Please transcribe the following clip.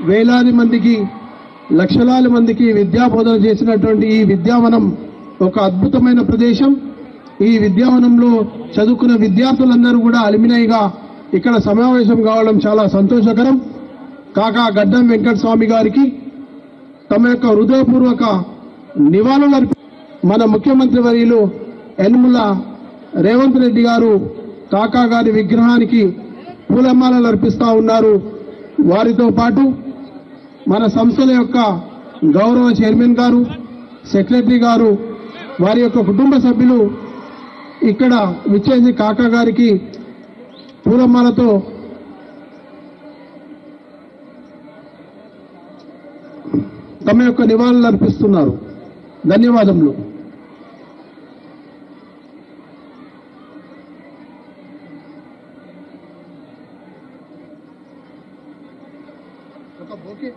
వేలాది మందికి లక్షలాది మందికి విద్యా బోధన చేసినటువంటి ఈ విద్యావనం ఒక అద్భుతమైన ప్రదేశం. ఈ విద్యావనంలో చదువుకున్న విద్యార్థులందరూ కూడా అలుమినైగా ఇక్కడ సమావేశం కావడం చాలా సంతోషకరం. కాకా గడ్డం వెంకట స్వామి గారికి తమ యొక్క హృదయపూర్వక నివాళులు మన ముఖ్యమంత్రి వర్యులు యనమల రేవంత్ రెడ్డి గారు కాకా గారి విగ్రహానికి పూలమాలలు అర్పిస్తా ఉన్నారు. వారితో పాటు మన సంస్థల యొక్క గౌరవ చైర్మన్ గారు, సెక్రటరీ గారు, వారి యొక్క కుటుంబ సభ్యులు ఇక్కడ విచ్చేసి కాకా గారికి పూలమాలతో తమ యొక్క నివాళులు అర్పిస్తున్నారు. ధన్యవాదములు. ఒక బొకే